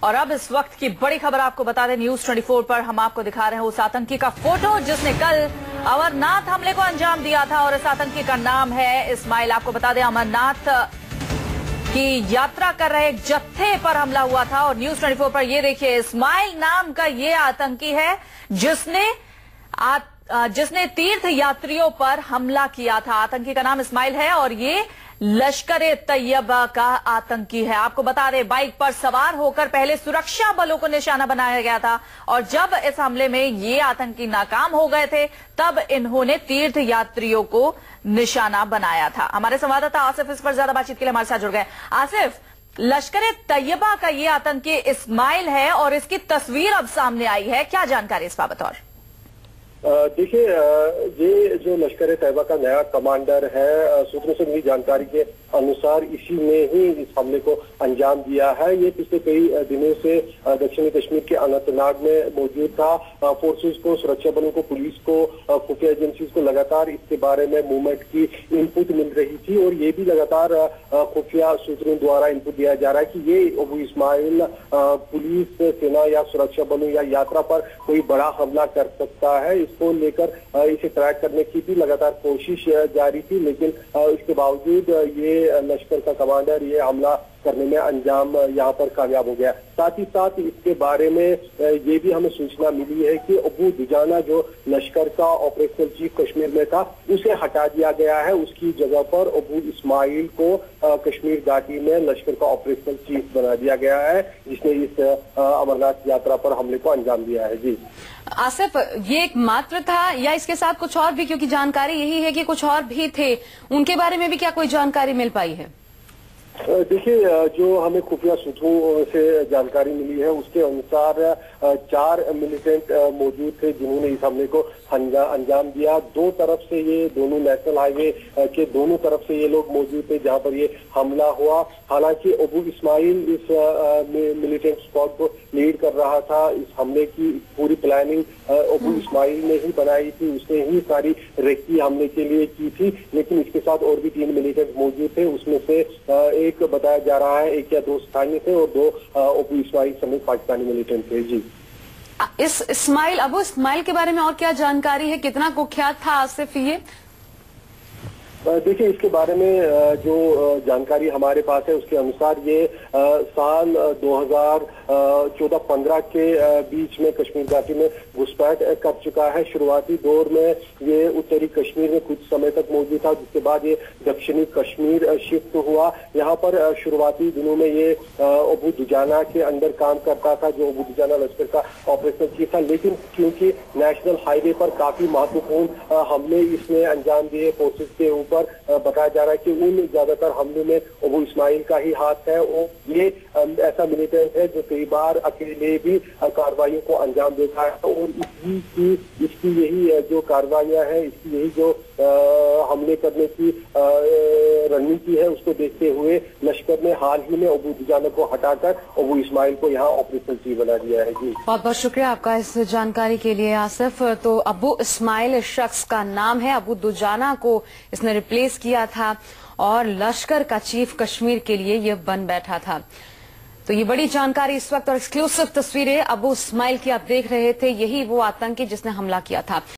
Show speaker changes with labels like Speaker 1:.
Speaker 1: और अब इस वक्त की बड़ी खबर आपको बता दें, न्यूज 24 पर हम आपको दिखा रहे हैं उस आतंकी का फोटो जिसने कल अमरनाथ हमले को अंजाम दिया था और इस आतंकी का नाम है इस्माइल। आपको बता दें अमरनाथ की यात्रा कर रहे एक जत्थे पर हमला हुआ था और न्यूज 24 पर ये देखिए इस्माइल नाम का ये आतंकी है जिसने तीर्थ यात्रियों पर हमला किया था। आतंकी का नाम इस्माइल है और ये लश्कर-ए तैयबा का आतंकी है। आपको बता दें बाइक पर सवार होकर पहले सुरक्षा बलों को निशाना बनाया गया था और जब इस हमले में ये आतंकी नाकाम हो गए थे तब इन्होंने तीर्थ यात्रियों को निशाना बनाया था। हमारे संवाददाता आसिफ इस पर ज्यादा बातचीत के लिए हमारे साथ जुड़ गए। आसिफ, लश्कर-ए तैयबा का ये आतंकी इस्माइल है और इसकी तस्वीर अब सामने आई है, क्या जानकारी इस बाबत? और
Speaker 2: देखिए, ये जो लश्कर तैयबा का नया कमांडर है, सूत्रों से मिली जानकारी के अनुसार इसी ने ही इस हमले को अंजाम दिया है। ये पिछले कई दिनों से दक्षिणी कश्मीर के अनंतनाग में मौजूद था। फोर्सेस को, सुरक्षा बलों को, पुलिस को, खुफिया एजेंसीज को लगातार इसके बारे में मूवमेंट की इनपुट मिल रही थी और ये भी लगातार खुफिया सूत्रों द्वारा इनपुट दिया जा रहा है कि ये अबू इस्माइल पुलिस, सेना या सुरक्षा बलों या यात्रा पर कोई बड़ा हमला कर सकता है। इसको लेकर इसे ट्रैक करने की भी लगातार कोशिश जारी थी, लेकिन इसके बावजूद ये लश्कर का कमांडर ये हमला करने में अंजाम यहाँ पर कामयाब हो गया। साथ ही साथ इसके बारे में ये भी हमें सूचना मिली है कि अबू दुजाना जो लश्कर का ऑपरेशनल चीफ कश्मीर में था उसे हटा दिया गया है। उसकी जगह पर अबू इस्माइल को कश्मीर घाटी में लश्कर का ऑपरेशनल चीफ बना दिया गया है, जिसने इस अमरनाथ यात्रा पर हमले को अंजाम दिया है। जी
Speaker 3: आसिफ, ये एक मात्र था या इसके साथ कुछ और भी, क्योंकि जानकारी यही है कि कुछ और भी थे, उनके बारे में भी क्या कोई जानकारी मिल पाई है?
Speaker 2: देखिए, जो हमें खुफिया सूत्रों से जानकारी मिली है उसके अनुसार 4 मिलिटेंट मौजूद थे जिन्होंने इस हमले को अंजाम दिया। दो तरफ से ये दोनों नेशनल हाईवे के दोनों तरफ से ये लोग मौजूद थे जहां पर ये हमला हुआ। हालांकि अबू इस्माइल इस मिलिटेंट स्क्वाड को लीड कर रहा था। इस हमले की पूरी प्लानिंग अबू इस्माइल ने ही बनाई थी, उसने ही सारी रेकी हमले के लिए की थी, लेकिन इसके साथ और भी 3 मिलिटेंट मौजूद थे। उसमें से एक बताया जा रहा है 1 या 2 स्थानीय थे और 2 अबू इस्माइल समेत पाकिस्तानी मिलिटेंट थे। जी,
Speaker 3: इस अबू इस्माइल के बारे में और क्या जानकारी है? कितना कुख्यात था आसिफ ये?
Speaker 2: देखिए, इसके बारे में जो जानकारी हमारे पास है उसके अनुसार ये साल 2014-15 के बीच में कश्मीर घाटी में घुसपैठ कर चुका है। शुरुआती दौर में ये उत्तरी कश्मीर में कुछ समय तक मौजूद था, जिसके बाद ये दक्षिणी कश्मीर शिफ्ट हुआ। यहाँ पर शुरुआती दिनों में ये अबू दुजाना के अंदर काम करता था, जो अबू दुजाना लश्कर का ऑपरेशनल चीफ था, लेकिन क्योंकि नेशनल हाईवे पर काफी महत्वपूर्ण हमले इसने अंजाम दिए फोर्सेस के ऊपर, बताया जा रहा है कि उन ज्यादातर हमलों में अबू इस्माइल का ही हाथ है। और ये ऐसा मिलिटेंट है जो कई बार अकेले भी कार्रवाइयों को अंजाम देता है और इसकी यही जो कार्रवाइयां हैं, इसकी यही जो हमले करने की रणनीति है, उसको देखते हुए लश्कर ने हाल ही में अबू दुजाना को हटाकर अबू इस्माइल को यहाँ ऑपरेशनल चीफ बना दिया है। जी,
Speaker 3: बहुत बहुत शुक्रिया आपका इस जानकारी के लिए आसिफ। तो अबू इस्माइल इस शख्स का नाम है, अबू दुजाना को इसने रिप्लेस किया था और लश्कर का चीफ कश्मीर के लिए यह बन बैठा था। तो ये बड़ी जानकारी इस वक्त और एक्सक्लूसिव तस्वीरें अबू इस्माइल की आप देख रहे थे, यही वो आतंकी जिसने हमला किया था।